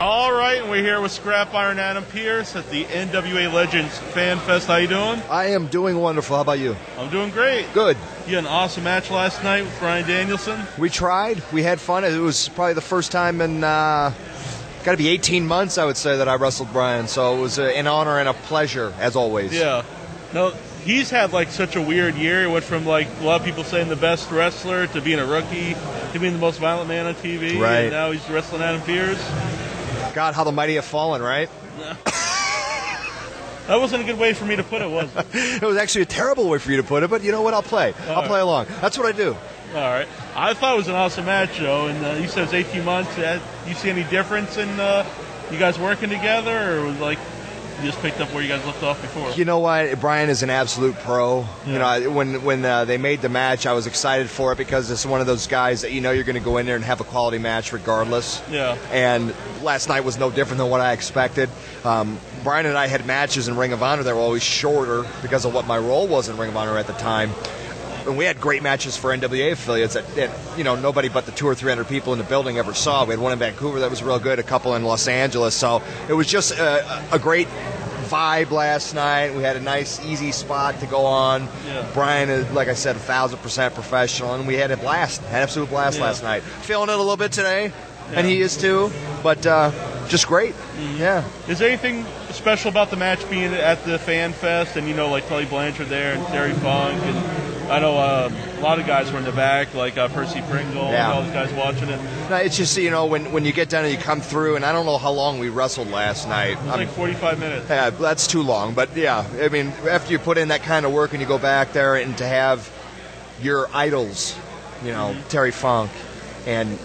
All right, and we're here with Scrap Iron Adam Pearce at the NWA Legends Fanfest. How you doing? I am doing wonderful. How about you? I'm doing great. Good. You had an awesome match last night with Bryan Danielson. We tried. We had fun. It was probably the first time in, got to be 18 months, I would say, that I wrestled Bryan. So it was an honor and a pleasure, as always. Yeah. No, he's had, like, such a weird year. He went from, like, a lot of people saying the best wrestler to being a rookie to being the most violent man on TV. Right. And now he's wrestling Adam Pearce. God, how the mighty have fallen, right? That wasn't a good way for me to put it, was it? It was actually a terrible way for you to put it, but you know what? I'll play. I'll play along. That's what I do. All right. I thought it was an awesome match, though, and you said it's 18 months. You see any difference in you guys working together, or was like you just picked up where you guys left off before? You know what? Bryan is an absolute pro. Yeah. You know, when they made the match, I was excited for it because it's one of those guys that you know you're going to go in there and have a quality match regardless. Yeah. And last night was no different than what I expected. Bryan and I had matches in Ring of Honor that were always shorter because of what my role was in Ring of Honor at the time. And we had great matches for NWA affiliates that you know, nobody but the 200 or 300 people in the building ever saw. We had one in Vancouver that was real good, a couple in Los Angeles. So it was just a great vibe last night. We had a nice, easy spot to go on. Yeah. Bryan is, like I said, 1,000% professional, and we had a blast, had an absolute blast last night. Feeling it a little bit today, and he is too, but just great. Mm-hmm. Yeah. Is there anything special about the match being at the Fan Fest, and you know, like Tully Blanchard there and Terry Funk, and I know a lot of guys were in the back, like Percy Pringle, and all those guys watching it. No, it's just, you know, when you get down and you come through, and I don't know how long we wrestled last night. It was like 45 minutes. Yeah, that's too long. But, yeah, I mean, after you put in that kind of work and you go back there and to have your idols, you know, Terry Funk and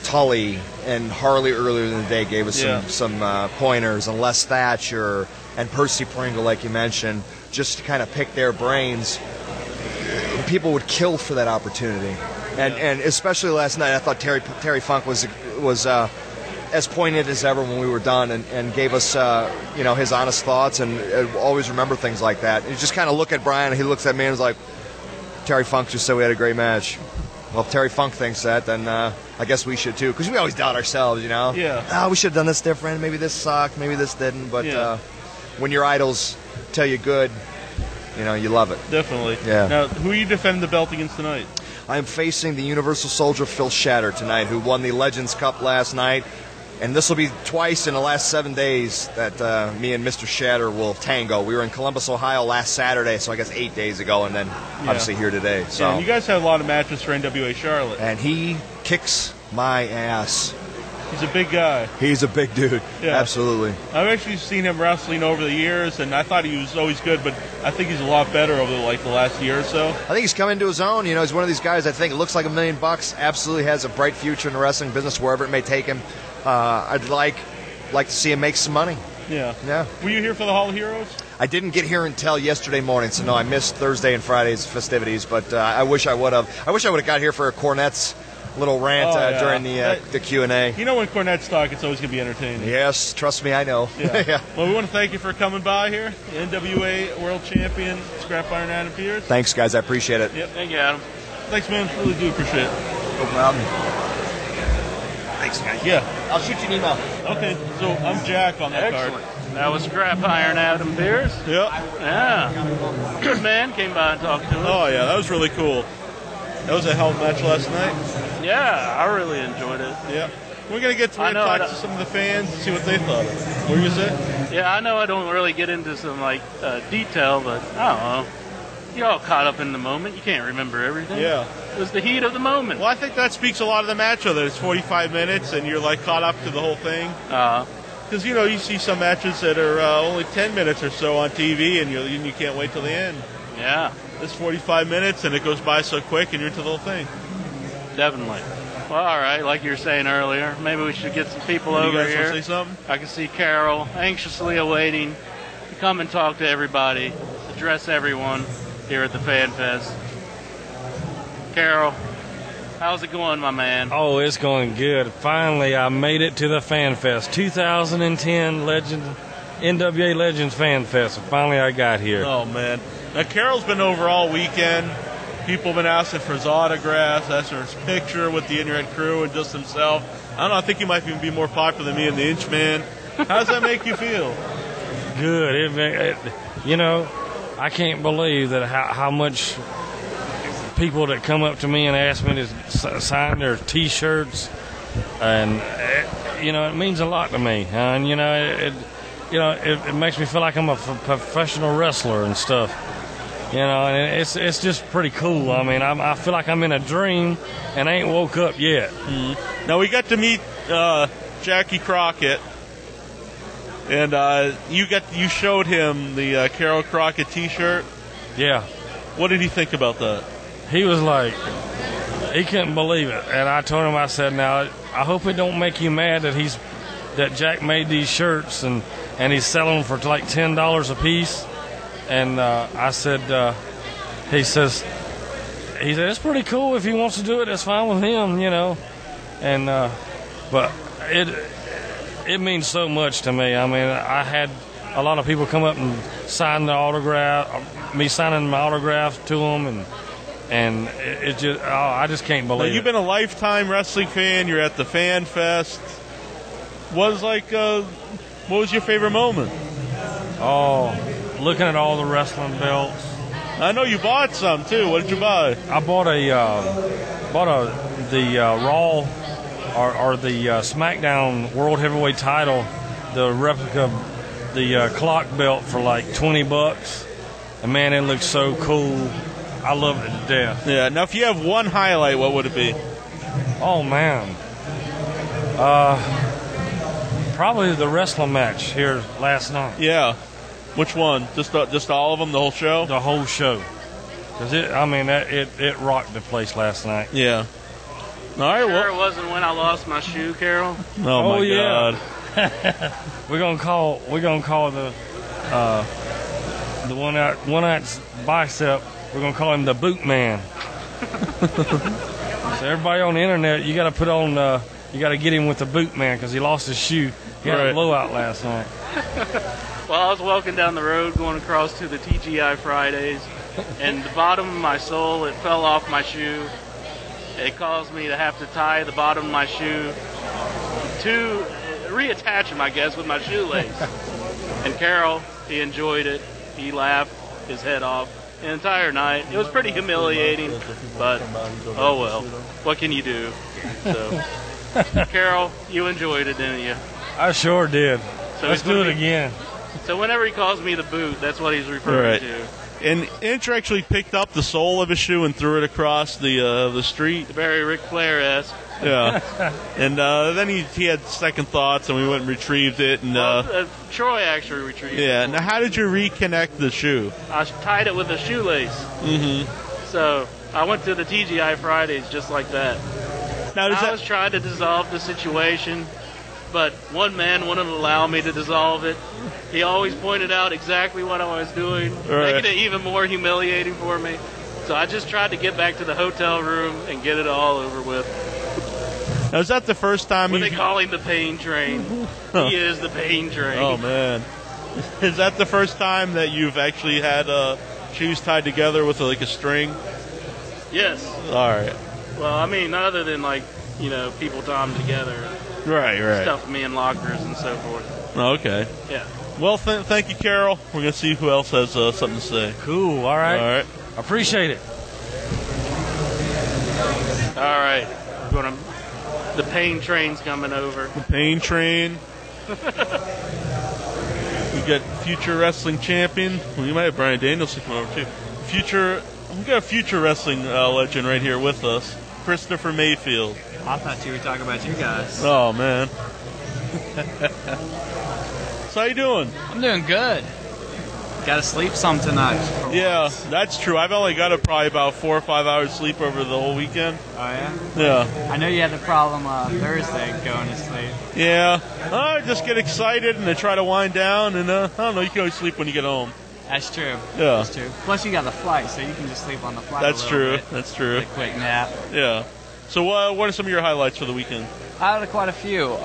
Tully and Harley earlier in the day gave us some pointers, and Les Thatcher and Percy Pringle, like you mentioned, just to kind of pick their brains. People would kill for that opportunity, and especially last night, I thought Terry Funk was as poignant as ever when we were done, and gave us you know, his honest thoughts, and always remember things like that. You just kind of look at Bryan, and he looks at me and is like, Terry Funk just said we had a great match. Well, if Terry Funk thinks that, then I guess we should too, because we always doubt ourselves, you know. Yeah. Oh, we should have done this different. Maybe this sucked. Maybe this didn't. But when your idols tell you good, you know, you love it. Definitely. Yeah. Now, who are you defending the belt against tonight? I am facing the Universal Soldier Phil Shatter tonight, who won the Legends Cup last night. And this will be twice in the last 7 days that me and Mr. Shatter will tango. We were in Columbus, Ohio last Saturday, so I guess 8 days ago, and then obviously here today. So and you guys have a lot of matches for NWA Charlotte. And he kicks my ass. He's a big guy. He's a big dude. Yeah. Absolutely. I've actually seen him wrestling over the years, and I thought he was always good, but I think he's a lot better over the last year or so. I think he's come into his own. You know, he's one of these guys I think looks like $1 million, absolutely has a bright future in the wrestling business, wherever it may take him. I'd like to see him make some money. Yeah. Yeah. Were you here for the Hall of Heroes? I didn't get here until yesterday morning, so no, I missed Thursday and Friday's festivities, but I wish I would have. I wish I would have got here for Cornette's little rant during the Q&A. You know, when Cornette's talk, it's always going to be entertaining. Yes, trust me, I know. Yeah. Well, we want to thank you for coming by here. NWA World Champion, Scrap Iron Adam Pearce. Thanks, guys. I appreciate it. Yep. Thank you, Adam. Thanks, man. Really do appreciate it. No problem. Thanks, guys. Yeah. I'll shoot you an email. Okay. So I'm Jack on that card. That was Scrap Iron Adam Pearce. Yep. Yeah. Good man. Came by and talked to him. Oh, yeah. That was really cool. That was a hell of a match last night. Yeah, I really enjoyed it. Yeah. We're going to get to talk to some of the fans and see what they thought of it. What were you say? Yeah, I know I don't really get into some, detail, but I don't know. You're all caught up in the moment. You can't remember everything. Yeah. It was the heat of the moment. Well, I think that speaks a lot of the match, though, that it's 45 minutes and you're, caught up to the whole thing. Because, you know, you see some matches that are only 10 minutes or so on TV and you can't wait till the end. Yeah. It's 45 minutes and it goes by so quick and you're into the whole thing. Definitely. Well, all right, like you were saying earlier, maybe we should get some people over here. You guys here. say something? I can see Carol anxiously awaiting to come and talk to everybody, address everyone here at the Fan Fest. Carol, how's it going, my man? Oh, it's going good. Finally, I made it to the Fan Fest, 2010 NWA Legends Fan Fest. Finally, I got here. Oh, man. Now, Carol's been over all weekend. People have been asking for his autographs, asking for his picture with the In Your Head crew and just himself. I don't know, I think he might even be more popular than me and the Inchman. How does that make you feel? Good. You know, I can't believe that how much people that come up to me and ask me to sign their T-shirts, and you know, it means a lot to me. And you know, it makes me feel like I'm a professional wrestler and stuff. You know, and it's just pretty cool. I mean, I feel like I'm in a dream and I ain't woke up yet. Mm-hmm. Now we got to meet Jackie Crockett, and you showed him the Carol Crockett T-shirt. Yeah. What did he think about that? He was like, he couldn't believe it, and I told him, I said, now I hope it don't make you mad that Jack made these shirts and he's selling them for like $10 a piece. And I said, he said it's pretty cool. If he wants to do it, that's fine with him, you know. And but it means so much to me. I mean, I had a lot of people come up and sign the autograph, me signing my autograph to them, and it just, I just can't believe it. You've been a lifetime wrestling fan. You're at the Fan Fest. What was your favorite moment? Oh, looking at all the wrestling belts. I know you bought some too. What did you buy? I bought the Raw or the SmackDown World Heavyweight Title, the replica, the clock belt for like $20. And man, it looks so cool. I love it to death. Yeah. Now, if you have one highlight, what would it be? Oh man, probably the wrestling match here last night. Yeah. Which one? Just all of them, the whole show? The whole show. Because it rocked the place last night. Yeah. All right. Sure it wasn't when I lost my shoe, Carol. Oh my God. We're gonna call the one out's bicep. We're gonna call him the Boot Man. So everybody on the internet, you got to put on. You got to get him with the Boot Man because he lost his shoe. He had a blowout last night. Well, I was walking down the road going across to the TGI Fridays, and the bottom of my sole, it fell off my shoe. It caused me to have to tie the bottom of my shoe to reattach him, I guess, with my shoelace. And Carol, he enjoyed it. He laughed his head off the entire night. It was pretty humiliating, but oh well. What can you do? So, Carol, you enjoyed it, didn't you? I sure did. So let's do it again. So whenever he calls me the Boot, that's what he's referring to. And Inch actually picked up the sole of his shoe and threw it across the street. Very Ric Flair-esque. Yeah. And then he had second thoughts, and we went and retrieved it. And Troy actually retrieved it. Yeah. Now, how did you reconnect the shoe? I tied it with a shoelace. Mm-hmm. So I went to the TGI Fridays just like that. Now, I was trying to dissolve the situation, but one man wouldn't allow me to dissolve it. He always pointed out exactly what I was doing, making it even more humiliating for me. So I just tried to get back to the hotel room and get it all over with. Now, is that the first time they call him the Pain Train? He is the Pain Train. Oh, man. Is that the first time that you've actually had shoes tied together with a string? Yes. All right. Well, I mean, other than people tie them together. Right. Stuff me in lockers and so forth. Okay. Yeah. Well, thank you, Carol. We're going to see who else has something to say. Cool. All right. Appreciate it. All right. The Pain Train's coming over. The Pain Train. We got future wrestling champion. Well, you might have Brian Danielson come over, too. We got a future wrestling legend right here with us, Christopher Mayfield. I thought you were talking about you guys. Oh, man. So how you doing? I'm doing good. Got to sleep some tonight. Yeah, that's true. I've only got probably about 4 or 5 hours sleep over the whole weekend. Oh, yeah? Yeah. I know you had the problem Thursday going to sleep. Yeah. I just get excited and I try to wind down, and I don't know, you can always sleep when you get home. That's true. Yeah. That's true. Plus, you got the flight, so you can just sleep on the flight. That's true. Bit. That's true. A quick nap. Yeah. So what are some of your highlights for the weekend? I had quite a few.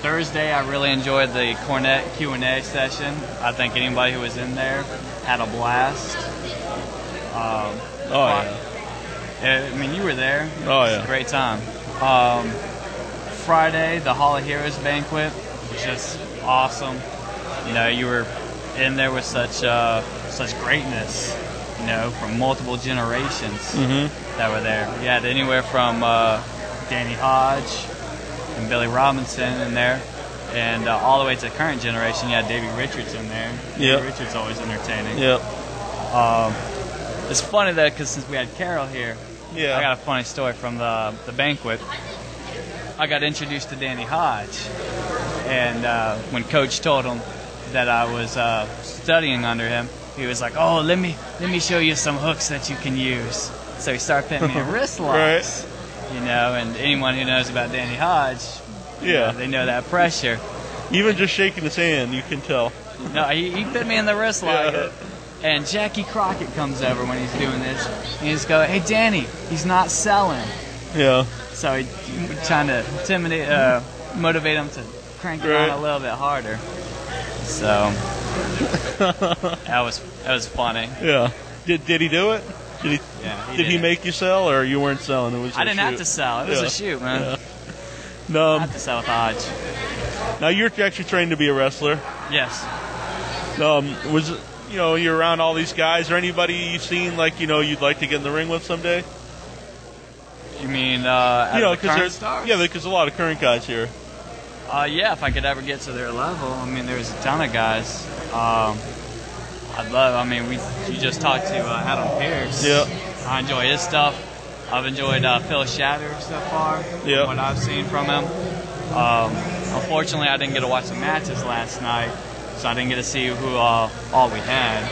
Thursday, I really enjoyed the Cornette Q&A session. I think anybody who was in there had a blast. Oh, yeah. I mean, you were there. Oh, It was yeah. a great time. Friday, the Hall of Heroes banquet was just awesome. You know, you were in there with such greatness, you know, from multiple generations that were there. You had anywhere from Danny Hodge and Billy Robinson in there, and all the way to the current generation, you had Davey Richards in there. Davey Richards always entertaining. Yep. It's funny though, because since we had Carol here, Yeah. I got a funny story from the banquet. I got introduced to Danny Hodge, and when Coach told him that I was studying under him, he was like, "Oh, let me show you some hooks that you can use." So he started putting me in wrist locks, you know. And anyone who knows about Danny Hodge, you know, they know that pressure. Even just shaking his hand, you can tell. No, he put me in the wrist lock. Yeah. And Jackie Crockett comes over when he's doing this, and he's going, "Hey, Danny, he's not selling." Yeah. So he trying to motivate him to crank it on a little bit harder. So that was funny. Yeah. Did he do it? Did he did. make you sell, or you weren't selling? It was. I didn't have to sell. It was a shoot, man. Yeah. I have to sell with Hodge. Now you're actually trained to be a wrestler. Yes. You're around all these guys. Is there anybody you've seen you'd like to get in the ring with someday? You mean the current stars? Yeah, because a lot of current guys here. Yeah, if I could ever get to their level. I mean, there's a ton of guys. I'd love. I mean, you just talked to Adam Pearce. Yeah. I enjoy his stuff. I've enjoyed Phil Shatter so far. Yeah. What I've seen from him. Unfortunately, I didn't get to watch the matches last night, so I didn't get to see who all we had.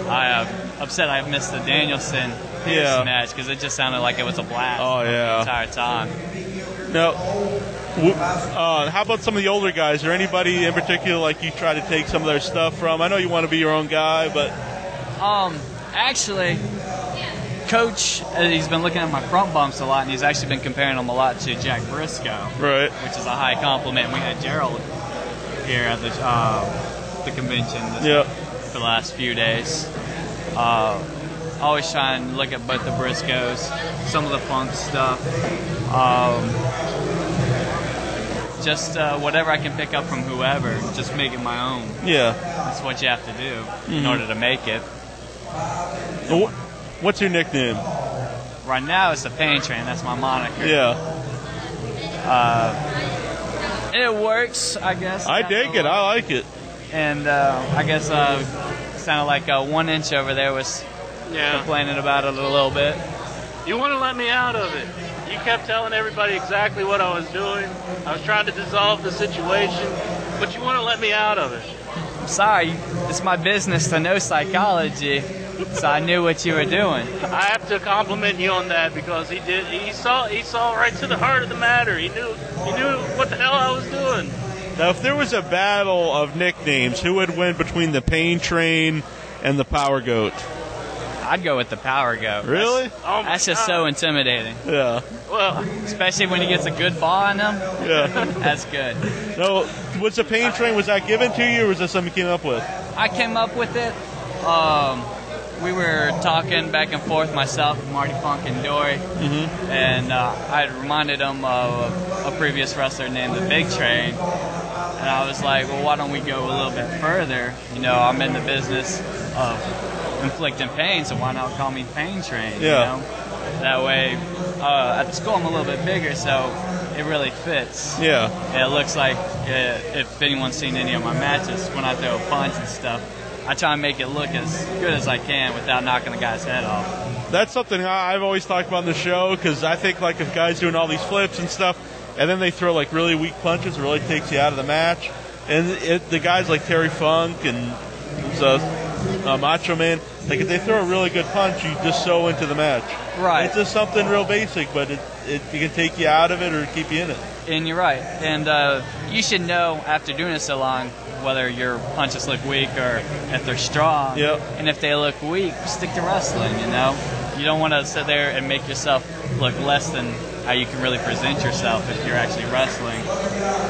I am upset I missed the Danielson Pearce match because it just sounded like it was a blast the entire time. Now, how about some of the older guys? Is there anybody in particular you try to take some of their stuff from? I know you want to be your own guy, but actually, Coach, he's been looking at my front bumps a lot, and he's actually been comparing them a lot to Jack Briscoe, right? Which is a high compliment. We had Gerald here at the convention for the last few days. Always try and look at both the Briscoes, some of the funk stuff. Just whatever I can pick up from whoever, just make it my own. Yeah. That's what you have to do in order to make it. What's your nickname? Right now it's the Pain Train. That's my moniker. Yeah. It works, I guess. I dig it. I like it. And I guess sounded like 1 inch over there was complaining about it a little bit. You want to let me out of it. You kept telling everybody exactly what I was doing. I was trying to dissolve the situation, but you want to let me out of it. I'm sorry. It's my business to know psychology, so I knew what you were doing. I have to compliment you on that because he saw right to the heart of the matter. He knew what the hell I was doing. Now, if there was a battle of nicknames, who would win between the Pain Train and the Power Goat? I'd go with the Power Goat. Really? That's just so intimidating. Yeah. Well, especially when he gets a good ball in him. Yeah. That's good. No, was the Pain Train, was that given to you, or was that something you came up with? I came up with it. We were talking back and forth, myself, Marty Funk, and Dory, and I had reminded him of a previous wrestler named the Big Train, and I was like, well, why don't we go a little bit further? You know, I'm in the business of inflicting pain, so why not call me Pain Train? Yeah. You know? That way, at the school I'm a little bit bigger, so it really fits. Yeah. It looks like, if anyone's seen any of my matches, when I throw a punch and stuff, I try and make it look as good as I can without knocking the guy's head off. That's something I've always talked about in the show, because I think if guys doing all these flips and stuff, and then they throw really weak punches, it really takes you out of the match. And the guys like Terry Funk and Macho Man, if they throw a really good punch, you just so into the match. Right. It's just something real basic, but it can take you out of it or keep you in it. And you're right. And you should know, after doing it so long, whether your punches look weak or if they're strong. Yep. And if they look weak, stick to wrestling, you know? You don't want to sit there and make yourself look less than how you can really present yourself if you're actually wrestling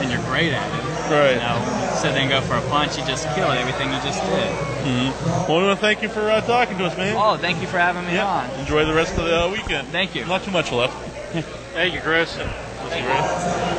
and you're great at it. Right. You know, sit there and go for a punch, you just kill it, everything you just did. Well, we want to thank you for talking to us, man. Oh, thank you for having me on. Enjoy the rest of the weekend. Thank you. Not too much left. Thank you, Chris. That's great.